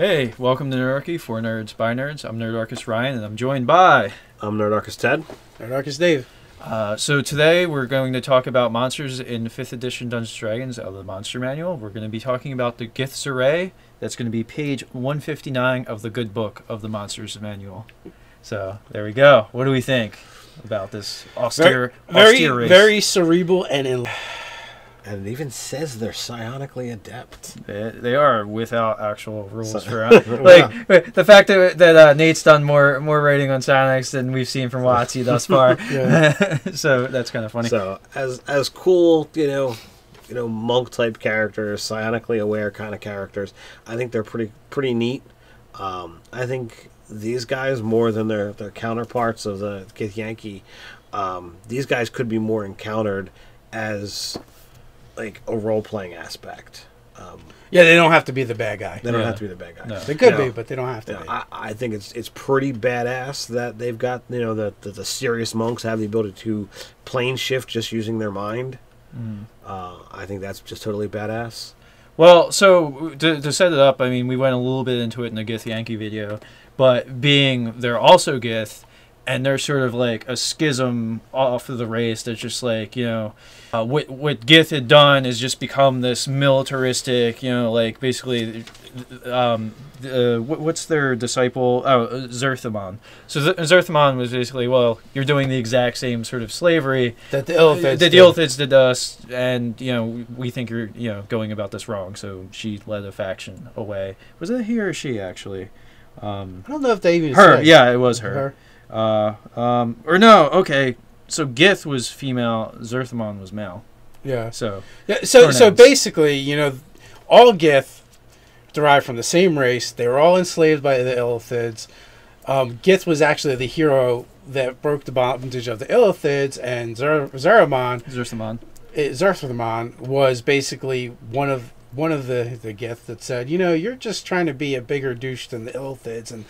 Hey, welcome to Nerdarchy for Nerds by Nerds. I'm Nerdarchist Ryan, and I'm joined by... I'm Nerdarchist Ted. Nerdarchist Dave. So today we're going to talk about monsters in 5th edition Dungeons & Dragons out of the Monster Manual. We're going to be talking about the Githzeri. That's going to be page 159 of the good book of the Monsters Manual. So, there we go. What do we think about this austere race? Very cerebral and And it even says they're psionically adept. They are without actual rules for like the fact that Nate's done more writing on psionics than we've seen from WotC thus far. So that's kind of funny. So as cool, monk type characters, psionically aware kind of characters, I think they're pretty neat. I think these guys, more than their counterparts of the Githyanki, these guys could be more encountered as like a role-playing aspect. Yeah, they don't have to be the bad guy. They don't have to be the bad guy. No. They could be, but they don't have to be. I think it's pretty badass that they've got, the serious monks have the ability to plane shift just using their mind. I think that's just totally badass. Well, so to set it up, I mean, we went a little bit into it in the Githyanki video, but being they're also Gith, and they're sort of like a schism off of the race that's just like, what Gith had done is just become this militaristic, like basically, what's their disciple? Oh, Zerthamon. So Zerthamon was basically, well, you're doing the exact same sort of slavery that the Illithids did us, and, we think you're, going about this wrong. So she led a faction away. Was it he or she, actually? I don't know if they even her. said. Yeah, it was her. Or no, okay. So Gith was female, Zerthamon was male. Yeah. So basically, all Gith derived from the same race. They were all enslaved by the Illithids. Gith was actually the hero that broke the bondage of the Illithids, and Zerthamon was basically one of the Gith that said, you're just trying to be a bigger douche than the Illithids and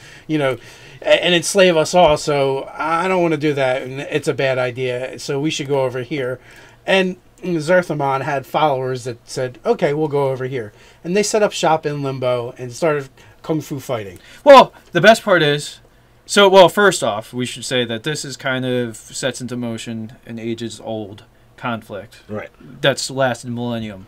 enslave us all, so I don't want to do that, and it's a bad idea, so we should go over here. And Zerthamon had followers that said, okay, we'll go over here. And they set up shop in Limbo and started kung fu fighting. Well, the best part is, first off, we should say that this is kind of sets into motion an ages-old conflict. Right. That's lasted millennium.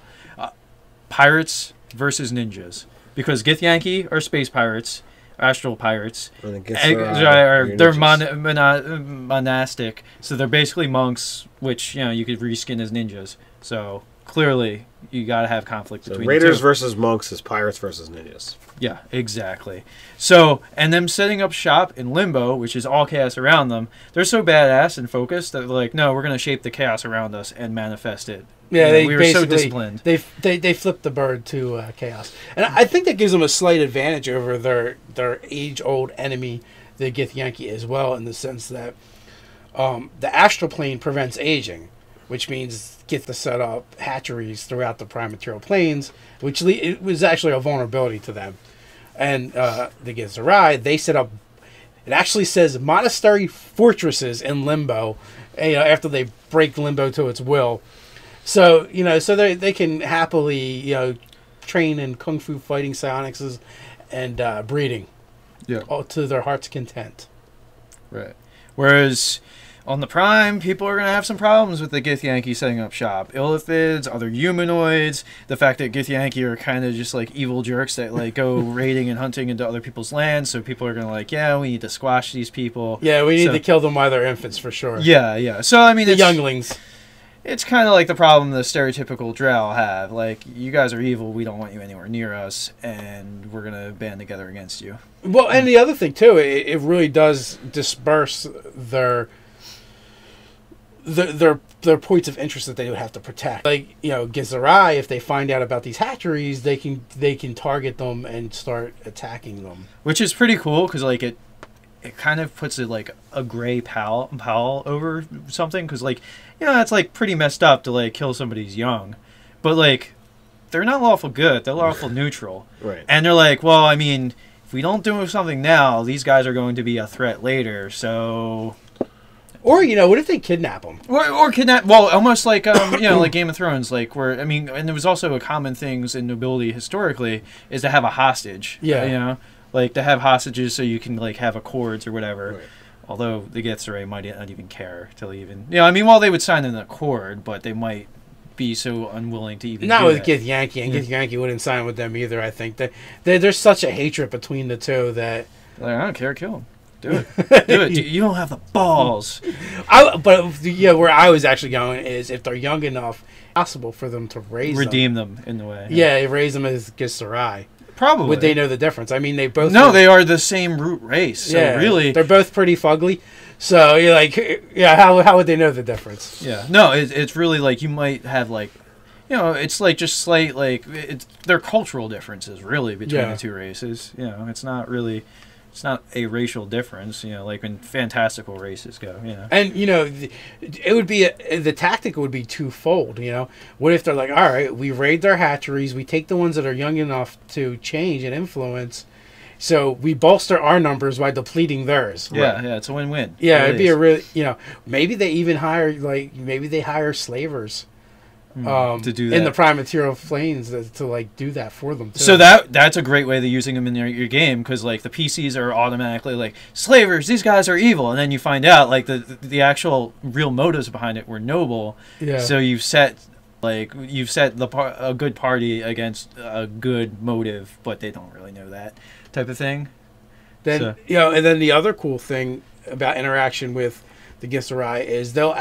Pirates versus ninjas, because Githyanki are space pirates, astral pirates. They're monastic, so they're basically monks, which you could reskin as ninjas. So clearly, you got to have conflict between Raiders the two. Versus monks is pirates versus ninjas. Yeah, exactly. So, and them setting up shop in Limbo, which is all chaos around them, they're so badass and focused that they're like, no, we're going to shape the chaos around us and manifest it. Yeah, we were so disciplined. They flipped the bird to chaos, and I think that gives them a slight advantage over their age-old enemy, the Githyanki, as well, in the sense that the astral plane prevents aging, which means get to set up hatcheries throughout the prime material planes, which it was actually a vulnerability to them. And the Githzeri, they set up. It actually says monastery fortresses in Limbo, after they break Limbo to its will. So so they can happily train in kung fu fighting, psionics, and breeding, all to their heart's content. Right. Whereas on the Prime, people are going to have some problems with the Githyanki setting up shop. Illithids, other humanoids, the fact that Githyanki are kind of just like evil jerks that like go raiding and hunting into other people's lands, so people are going to we need to squash these people. Yeah, we need to kill them while they're infants for sure. Yeah. So, I mean, the younglings. It's kind of like the problem the stereotypical Drow have. Like, you guys are evil, we don't want you anywhere near us, and we're going to band together against you. Well, and the other thing, too, it really does disperse their points of interest that they would have to protect. Like, Githzeri, if they find out about these hatcheries, they can target them and start attacking them. Which is pretty cool, because, like, it kind of puts it like a gray pall over something, because like it's like pretty messed up to like kill somebody's young, but like they're not lawful good, they're lawful neutral, right? And they're like, well, I mean, if we don't do something now, these guys are going to be a threat later, so Or what if they kidnap them? Or kidnap. Well, almost like like Game of Thrones, like where and there was also a common things in nobility historically is to have a hostage. Yeah. Like to have hostages so you can like have accords or whatever. Right. Although the Githzeri might not even care to even. Well, they would sign an accord, but they might be so unwilling to even. Not do with that. Githyanki, and Githyanki wouldn't sign with them either. I think that there's such a hatred between the two that. Like, I don't care, kill him. Do it. Do it. You don't have the balls. Where I was actually going is if they're young enough, possible for them to redeem them in the way. Yeah, raise them as Githzeri. Probably. Would they know the difference? I mean, they both. No, they are the same root race. So really, they're both pretty fugly. So you're like, how would they know the difference? Yeah. No, it's really like you might have like, it's like just slight like they're cultural differences really between the two races. It's not really. It's not a racial difference, like when fantastical races go, And, it would be, the tactic would be twofold, What if they're like, all right, we raid their hatcheries, we take the ones that are young enough to change and influence, so we bolster our numbers by depleting theirs. Yeah, right. Yeah, it's a win-win. Yeah, it'd be a really, maybe they even hire slavers. To do that in the prime material planes to do that for them too. So that's a great way of using them in your game because like the PCs are automatically like slavers, these guys are evil, and then you find out like the actual real motives behind it were noble. Yeah. So you've set a good party against a good motive, but they don't really know that type of thing. Then and then the other cool thing about interaction with the Githzeri is they'll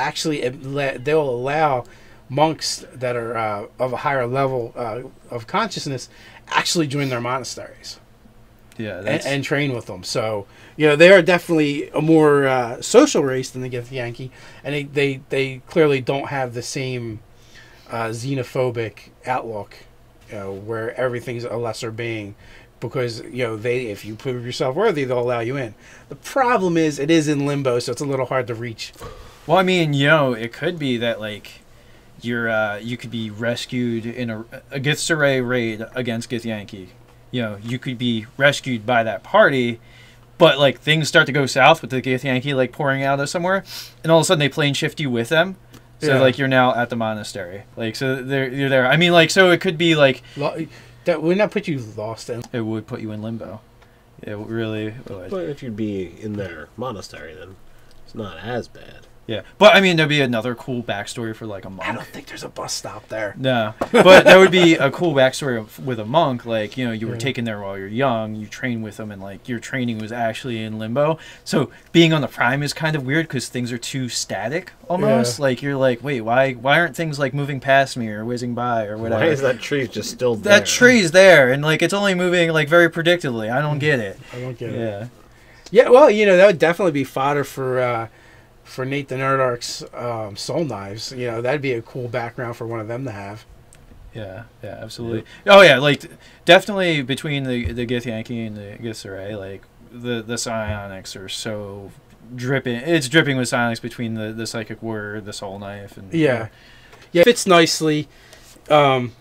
allow monks that are of a higher level of consciousness actually join their monasteries. Yeah, and train with them. So they are definitely a more social race than the Githyanki, and they clearly don't have the same xenophobic outlook, where everything's a lesser being. Because if you prove yourself worthy, they'll allow you in. The problem is it is in limbo, so it's a little hard to reach. Well, I mean, it could be that like. You could be rescued in a Githzeri raid against Githyanki. You could be rescued by that party, but like things start to go south with the Githyanki like pouring out of somewhere, and all of a sudden they plane shift you with them. So like you're now at the monastery. Like so you're there. I mean like so it could be like that would not put you lost in. It would put you in limbo. It really would. But if you'd be in their monastery, then it's not as bad. Yeah, but I mean, there'd be another cool backstory for like a monk. I don't think there's a bus stop there. No, but that would be a cool backstory with a monk. Like, you were taken there while you're young, you train with them, and like your training was actually in limbo. So being on the prime is kind of weird because things are too static almost. Yeah. Like you're like, wait, why aren't things like moving past me or whizzing by or whatever? Why is that tree just still there? That tree's there, and like it's only moving like very predictably. I don't get it. I don't get it. Yeah, well, that would definitely be fodder for Nate the Nerdarch's soul knives. That'd be a cool background for one of them to have. Yeah, absolutely. Yeah. Oh yeah, like definitely between the Githyanki and the Githzeri, like the psionics are so dripping. It's dripping with psionics between the psychic warrior, the soul knife, and yeah, it fits nicely. Of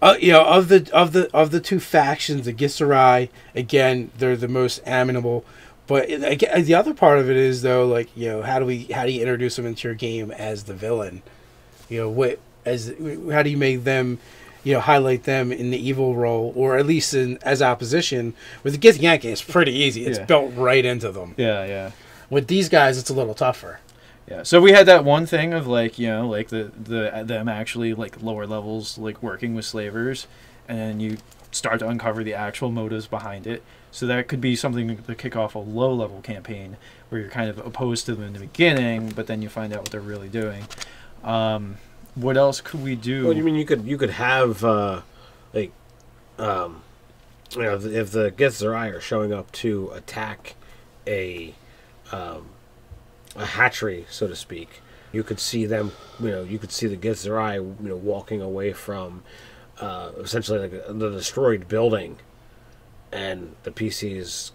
the two factions, the Githzeri, again, they're the most amenable. But again, the other part of it is though, like how do you introduce them into your game as the villain? How do you make them, highlight them in the evil role, or at least as opposition? With the Githyanki, it's pretty easy. It's built right into them. Yeah. With these guys, it's a little tougher. Yeah. So we had that one thing of like like them actually like lower levels like working with slavers, and then you start to uncover the actual motives behind it. So that could be something to kick off a low-level campaign where you're kind of opposed to them in the beginning, but then you find out what they're really doing. What else could we do? Well, you mean you could have if the Githzeri are showing up to attack a hatchery, so to speak, you could see them. You could see the Githzeri walking away from essentially like the destroyed building. And the PCs,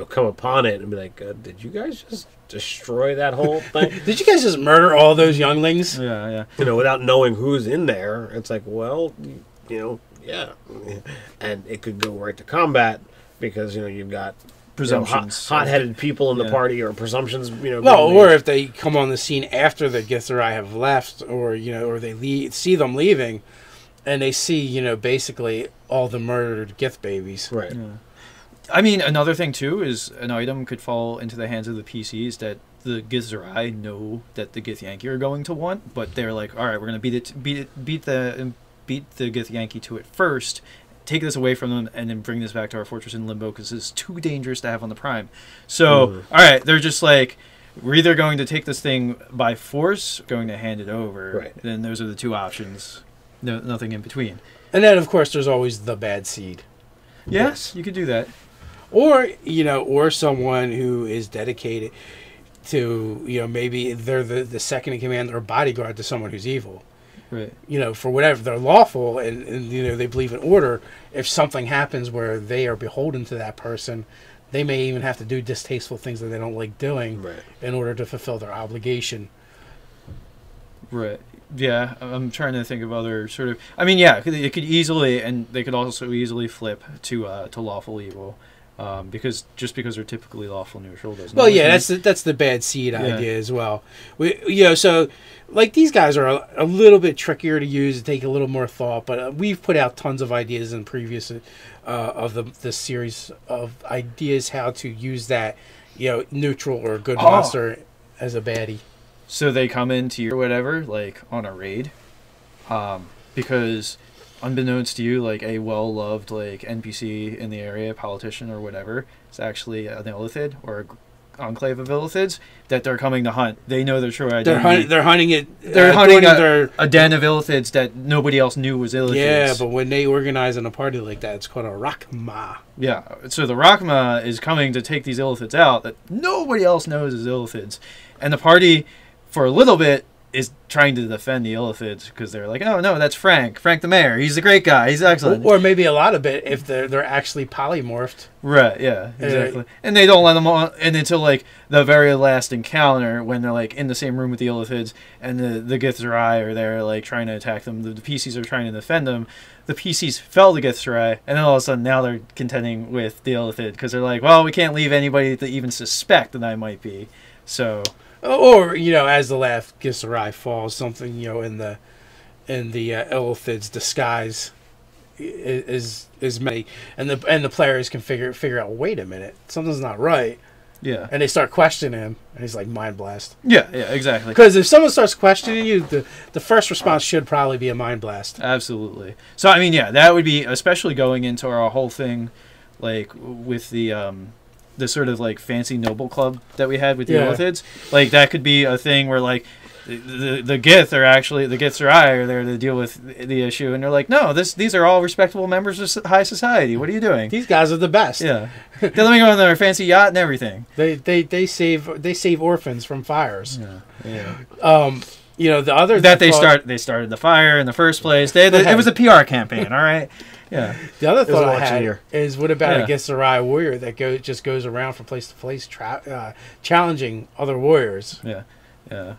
come upon it and be like, "Did you guys just destroy that whole thing? Did you guys just murder all those younglings?" Yeah. Without knowing who's in there, it's like, well, yeah. And it could go right to combat because you've got presumptions. Hot-headed people in the party, or presumptions, Well, or if they come on the scene after the Githzeri have left, or or they see them leaving, and they see basically all the murdered Gith babies. Right. Yeah. I mean, another thing too is an item could fall into the hands of the PCs that the Githzeri know that the Githyanki are going to want, but they're like, all right, we're gonna beat the Githyanki to it first, take this away from them, and then bring this back to our fortress in Limbo because it's too dangerous to have on the Prime. So, all right, they're just like, we're either going to take this thing by force, going to hand it over. Right. Then those are the two options. No, nothing in between. And then, of course, there's always the bad seed. Yes, you could do that. Or, or someone who is dedicated to, maybe they're the second in command or bodyguard to someone who's evil. Right. For whatever, they're lawful and they believe in order. If something happens where they are beholden to that person, they may even have to do distasteful things that they don't like doing in order to fulfill their obligation. Right. Yeah, I'm trying to think of other sort of... I mean, yeah, it could easily, and they could also easily flip to lawful evil. Because they're typically lawful neutral doesn't. Well, yeah, that's the bad seed idea as well. So like these guys are a little bit trickier to use, take a little more thought. But we've put out tons of ideas in previous of the series of ideas how to use that neutral or good monster as a baddie. So they come into you or whatever, like on a raid, because unbeknownst to you, like a well-loved like NPC in the area, politician or whatever, is actually an illithid or an enclave of illithids that they're coming to hunt. They know their true identity. They're hunting it. They're hunting a den of illithids that nobody else knew was illithids. Yeah, but when they organize in a party like that, it's called a Rakma. Yeah, so the Rakma is coming to take these illithids out that nobody else knows is illithids, and the party, for a little bit, is trying to defend the illithids because they're like, oh no, that's Frank the mayor. He's a great guy. He's excellent. Or maybe a lot of it if they're actually polymorphed. Right. Yeah. Exactly. And they don't let them on, and until like the very last encounter when they're like in the same room with the illithids and the Githzeri are there like trying to attack them. The PCs are trying to defend them. The PCs fell to Githzeri, and then all of a sudden now they're contending with the illithid because they're like, well, we can't leave anybody to even suspect that I might be. So. Or as the last Githzeri falls, something in the illithid's disguise is many, and the players can figure out. Wait a minute, something's not right. Yeah, and they start questioning him, and he's like mind blast. Yeah, exactly. Because if someone starts questioning you, the first response should probably be a mind blast. Absolutely. So I mean, yeah, that would be especially going into our whole thing, like with the sort of like fancy noble club that we had with the illithids. Like that could be a thing where like the Gith are actually the Githzeri are there to deal with the issue, and they're like, no, these are all respectable members of high society. What are you doing? These guys are the best. Yeah, they let me go on their fancy yacht and everything. They save orphans from fires. Yeah. The other that they started the fire in the first place. It was a PR campaign. All right. Yeah. The other thought I had is, what about a Githzeri warrior that just goes around from place to place, challenging other warriors? Yeah, yeah.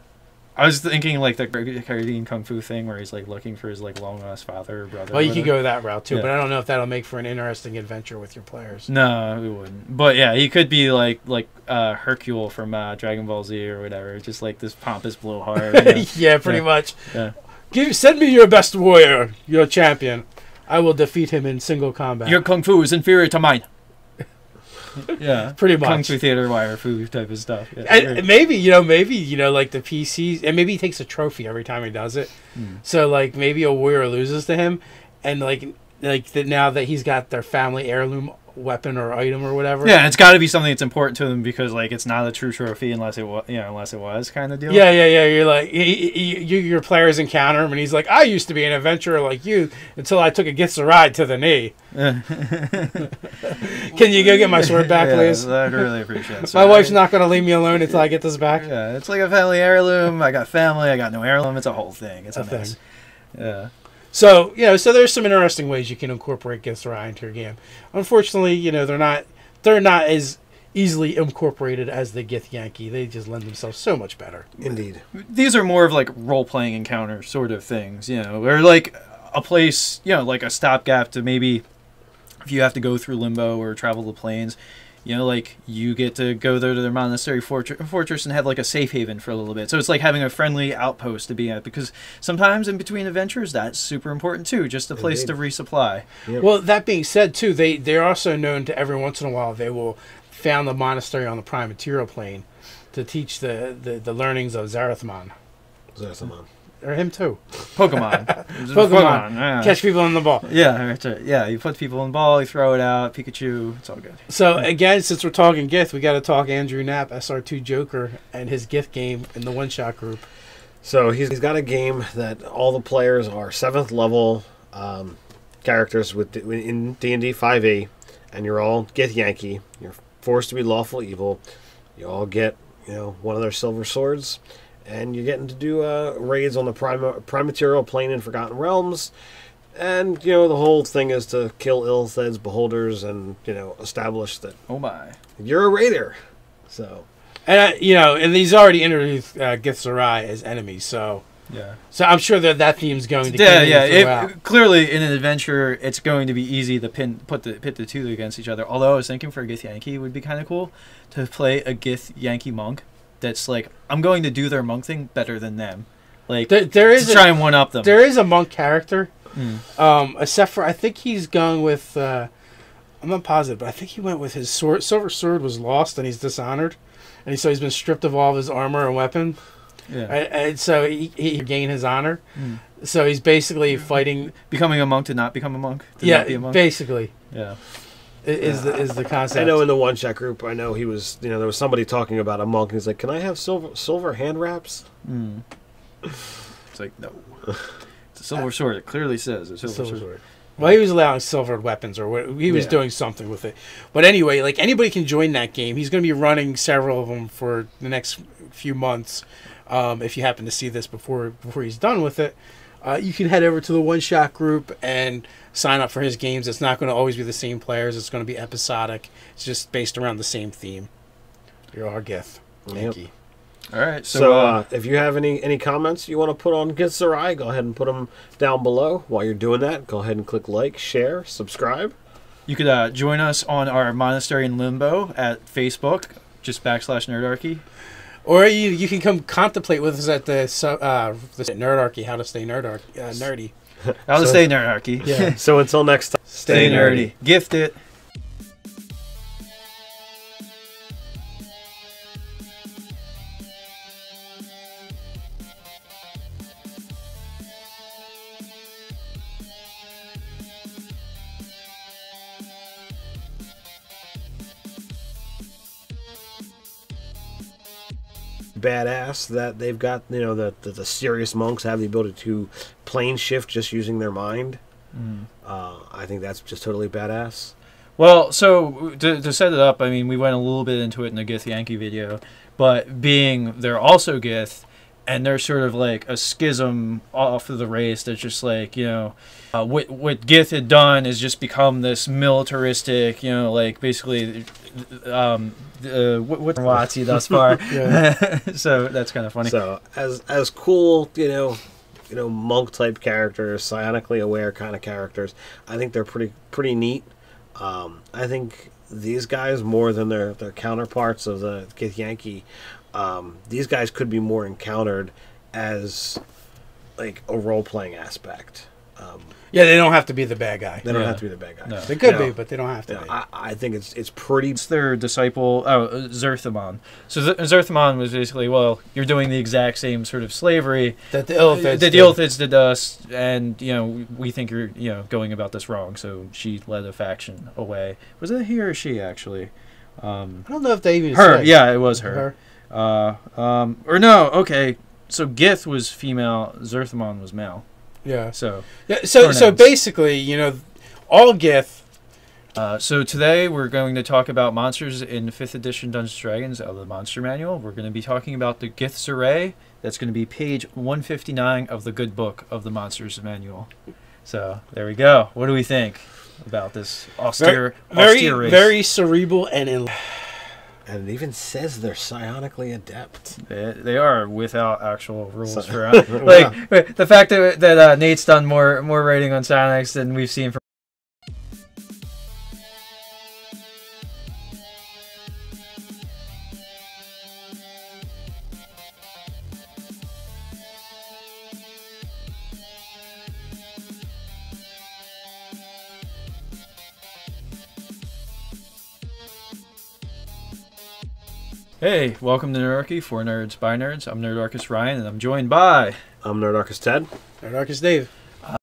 I was thinking like the Korean kung fu thing where he's like looking for his like long lost father or brother. Well, you could go that route too, but I don't know if that'll make for an interesting adventure with your players. No, it wouldn't. But yeah, he could be like Hercule from Dragon Ball Z or whatever, just like this pompous blowhard. Yeah, pretty much. Yeah. Send me your best warrior, your champion. I will defeat him in single combat. Your kung fu is inferior to mine. Yeah, pretty much. Kung fu theater wire fu type of stuff. Yeah, and maybe like the PCs, and maybe he takes a trophy every time he does it. So like maybe a warrior loses to him, and now that he's got their family heirloom weapon or item or whatever. Yeah, it's got to be something that's important to them because like it's not a true trophy unless it was kind of deal. Yeah. You're like your players encounter him and he's like, I used to be an adventurer like you until I took a Githzeri to the knee. Can you go get my sword back, please? I'd really appreciate it. My wife's not going to leave me alone until I get this back. Yeah, it's like a family heirloom. I got family. I got no heirloom. It's a whole thing. It's a mess. Thing. Yeah. So there's some interesting ways you can incorporate Githzeri into your game. Unfortunately, they're not as easily incorporated as the Githyanki. They just lend themselves so much better. Indeed. These are more of like role-playing encounter sort of things, or like a place, like a stopgap to maybe if you have to go through Limbo or travel the plains, you know, like you get to go there to their monastery fortress and have like a safe haven for a little bit. So it's like having a friendly outpost to be at, because sometimes in between adventures that's super important too, just a place to resupply. Yep. Well, that being said too, they're also known to every once in a while they will found the monastery on the prime material plane to teach the learnings of Zarathmon. Or him too. Pokemon. Yeah. Catch people in the ball. Yeah, yeah. You put people in the ball, you throw it out, Pikachu, it's all good. So again, since we're talking Gith, we got to talk Andrew Knapp, SR2 Joker, and his Gith game in the one-shot group. So he's got a game that all the players are 7th level characters in D&D 5e, and you're all Gith Yankee. You're forced to be lawful evil. You all get, one of their silver swords, and you're getting to do raids on the prime material plane in Forgotten Realms. And, the whole thing is to kill Ilthed's beholders and, establish that you're a raider. So, and and he's already introduced Githzeri as enemies, so yeah. So I'm sure that theme's going to continue clearly in an adventure, it's going to be easy to pit the two against each other. Although I was thinking for a Gith Yankee, it would be kind of cool to play a Gith Yankee monk that's like, I'm going to do their monk thing better than them. Like there is try and one up them. There is a monk character, except for I think he's going with. I'm not positive, but I think he went with his sword. Silver sword was lost and he's dishonored, and so he's been stripped of all of his armor and weapon. Yeah, and so he gained his honor. So he's basically fighting, becoming a monk to not become a monk. Not be a monk. Basically. Yeah, is the concept. I know in the one shot group, I know he was. There was somebody talking about a monk, and he's like, "Can I have silver hand wraps?" It's like, no, it's a silver sword. It clearly says a silver sword. Well, he was allowing silvered weapons, or he was doing something with it. But anyway, like anybody can join that game. He's going to be running several of them for the next few months. If you happen to see this before he's done with it, you can head over to the one shot group and sign up for his games. It's not going to always be the same players. It's going to be episodic. It's just based around the same theme. You're our Gith Yankee. Yep. All right. So if you have any comments you want to put on Githzeri, go ahead and put them down below. While you're doing that, go ahead and click like, share, subscribe. You could join us on our Monastery in Limbo at Facebook, just /Nerdarchy. Or you can come contemplate with us at the Nerdarchy, how to stay nerdy. How to stay Nerdarchy. Yeah. So until next time, stay nerdy. Gift it. Badass that they've got, the serious monks have the ability to plane shift just using their mind. I think that's just totally badass. Well, so to set it up, I mean, we went a little bit into it in the Gith Yankee video, but being they're also Gith, and they're sort of like a schism off of the race that's just like, what Gith had done is just become this militaristic, like basically what Watsy thus far. So that's kind of funny. So as cool, monk type characters, psionically aware kind of characters, I think they're pretty neat. I think these guys, more than their counterparts of the Gith Yankee, these guys could be more encountered as like a role-playing aspect. Yeah, they don't have to be the bad guy. They don't have to be the bad guy. No. They could be, but they don't have to be. I think it's pretty... It's their disciple, Zerthamon. So Zerthamon was basically, well, you're doing the exact same sort of slavery that the Ilthids did us, and, we think you're, going about this wrong, so she led a faction away. Was it he or she, actually? I don't know if they even her, said. yeah, it was her. Or no, okay, so Gith was female, Zerthamon was male. Yeah. So basically, all Gith. So today we're going to talk about monsters in 5th edition Dungeons & Dragons out of the Monster Manual. We're going to be talking about the Githzeri. That's going to be page 159 of the good book of the Monsters Manual. So there we go. What do we think about this austere race? Very cerebral and And it even says they're psionically adept. They are without actual rules for like the fact that Nate's done more writing on psionics than we've seen from. Hey, welcome to Nerdarchy for Nerds by Nerds. I'm Nerdarchist Ryan, and I'm joined by... I'm Nerdarchist Ted. Nerdarchist Dave.